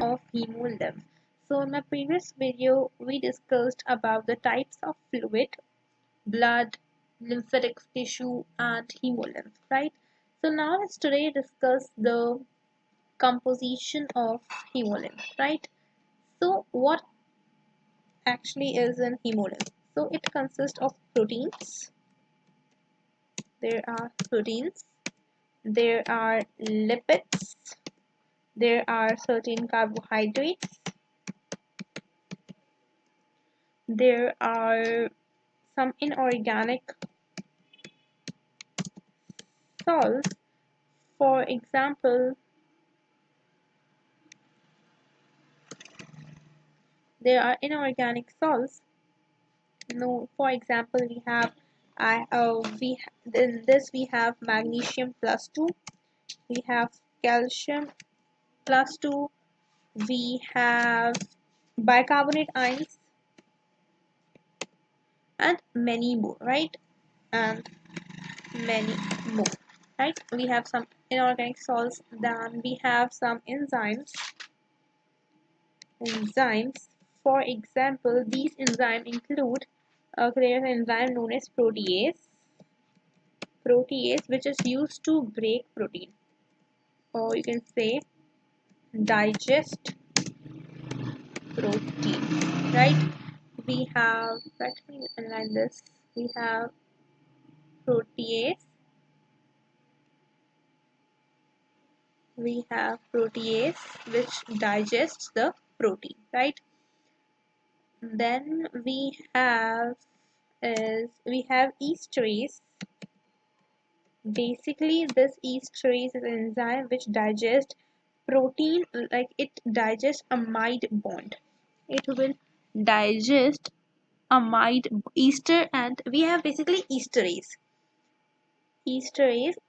of hemolymph. So in my previous video, we discussed about the types of fluid, blood, lymphatic tissue, and hemolymph, right? So now let's today discuss the composition of hemolymph, right? So what actually is in hemolymph? So it consists of proteins. There are proteins. There are lipids. There are certain carbohydrates. There are some inorganic salts. For example, there are inorganic salts. No, for example, in this we have magnesium plus 2, we have calcium plus 2, we have bicarbonate ions, and many more, right? And many more, right? We have some inorganic salts, then we have some enzymes. For example, these enzymes include there's an enzyme known as protease, which is used to break protein, or you can say digest protein, right? We have, let me align this. We have protease, which digests the protein, right? Then we have esterase. Basically, this esterase is an enzyme which digests protein, like it digests amide bond. It will digest amide ester, and we have basically esterase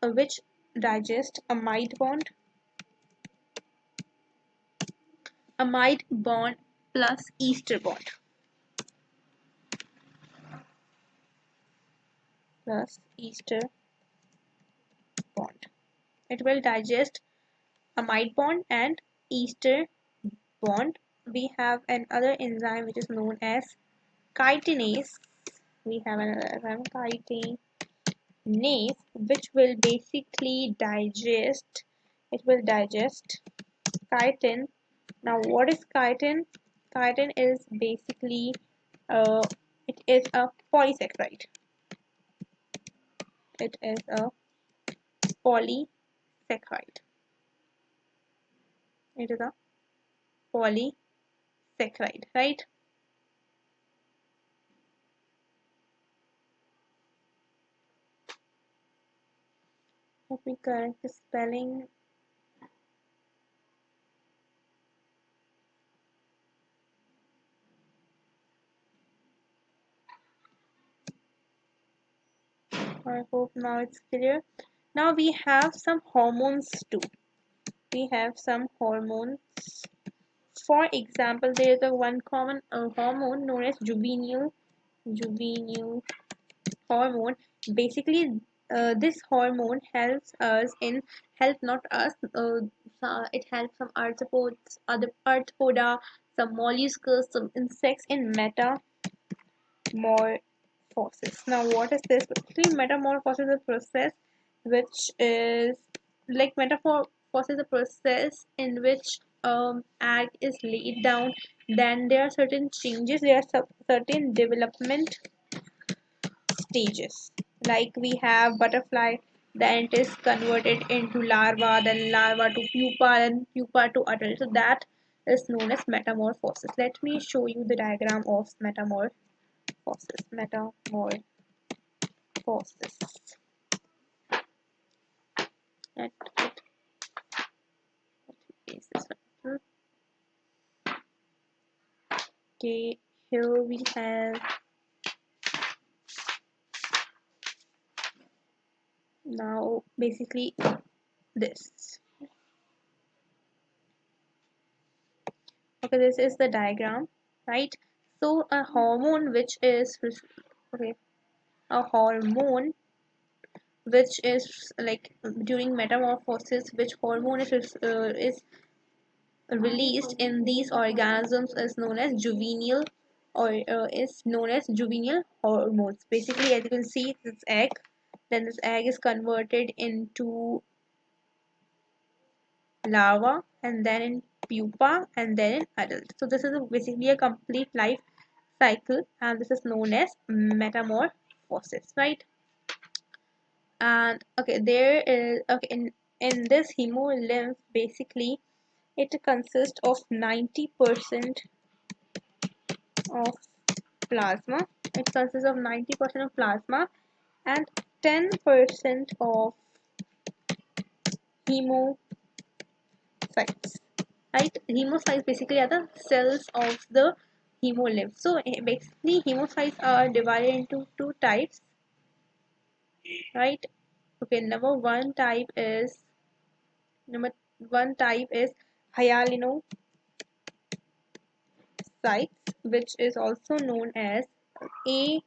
which digests amide bond plus ester bond. It will digest amide bond and ester bond. We have another enzyme which is known as chitinase. We have another enzyme chitinase, which will basically digest. It will digest chitin. Now, what is chitin? Chitin is basically uh, it is a polysaccharide. It is a polysaccharide. It is a polysaccharide, right? Let me correct the spelling. I hope now it's clear. Now we have some hormones too. We have some hormones. For example, there is a one common hormone known as juvenile hormone. Basically, this hormone helps us in help not us. It helps some arthropods, other arthropoda, some molluscs, some insects in metamorphosis. Now, what is this? Basically, metamorphosis is a process which is like metamorphosis is a process in which egg is laid down. Then there are certain changes. There are certain development stages. Like we have butterfly, then it is converted into larva, then larva to pupa, and pupa to adult. So that is known as metamorphosis. Let me show you the diagram of metamorphosis. Metamorphosis. Let me paste this one. Okay, here we have now basically this. Okay, this is the diagram, right? So a hormone which is okay, a hormone which is like during metamorphosis, which hormone is released in these organisms is known as juvenile or is known as juvenile hormones. Basically, as you can see, this egg, then this egg is converted into larva, and then in pupa, and then in adult. So this is basically a complete life cycle, and this is known as metamorphosis, right? And okay, there is okay in this hemolymph, basically it consists of 90% of plasma. It consists of 90% of plasma and 10% of hemocytes. Right? Hemocytes basically are the cells of the hemolymph. So basically hemocytes are divided into two types, right? Okay, number one type is hyalinocytes, which is also known as agranulocytes,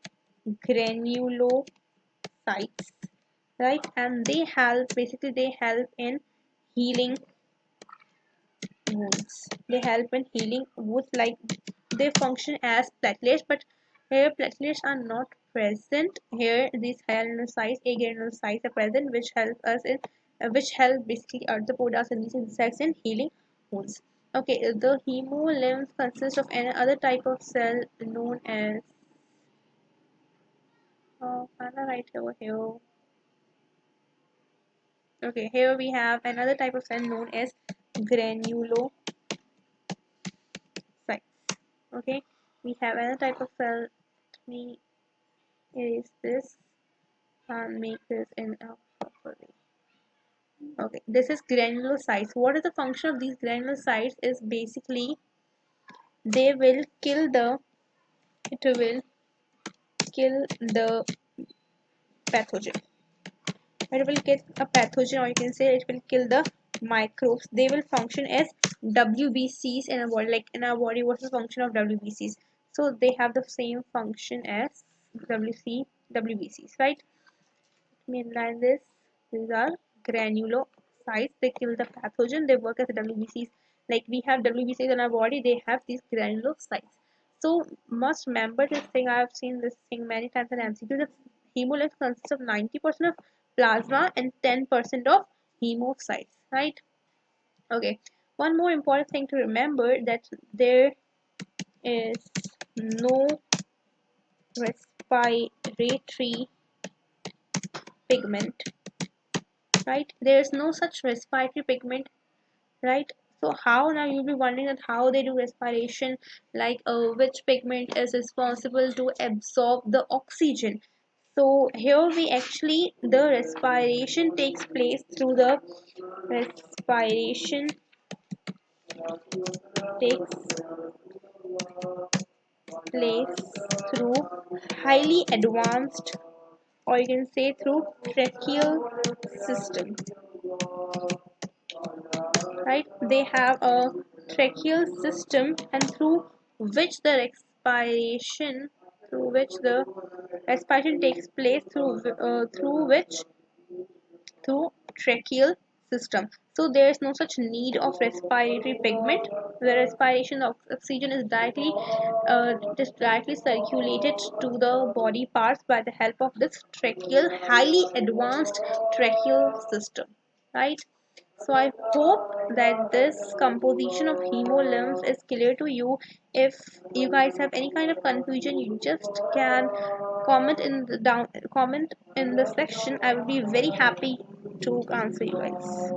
right? And they help in healing wounds. They help in healing wounds, like they function as platelets, but here platelets are not present. Here these hyalinocytes, agranulocytes are present, which help us in which help basically arthropods and these insects in healing wounds. Okay, the hemolymph consists of another type of cell known as I'm gonna write over here. Okay, here we have another type of cell known as granulocytes. Okay, we have another type of cell. Let me erase this and make this in a proper way. Okay, this is granulocytes. What is the function of these granulocytes? Is basically they will kill the it will kill the pathogen. It will kill a pathogen, or you can say it will kill the microbes. They will function as WBCs in our body. Like in our body, what's the function of WBCs? So they have the same function as WBCs, right? Let me inline this. These are granulocytes. They kill the pathogen. They work as WBCs. Like we have WBCs in our body, they have these granulocytes. So must remember this thing. I have seen this thing many times in MCQ. The hemolymph consists of 90% of plasma and 10% of hemocytes. Right? Okay. One more important thing to remember, that there is no respiratory pigment, right? There's no such respiratory pigment, right? So how, now you'll be wondering that how they do respiration, like which pigment is responsible to absorb the oxygen. So here we actually, the respiration takes place through the respiration takes place through highly advanced, or you can say through tracheal system, right? They have a tracheal system, and which the respiration through which the respiration takes place, through tracheal system. So there is no such need of respiratory pigment. The respiration of oxygen is directly circulated to the body parts by the help of this highly advanced tracheal system, right? So I hope that this composition of hemolymph is clear to you. If you guys have any kind of confusion, you just can comment in the section. I will be very happy to answer you guys.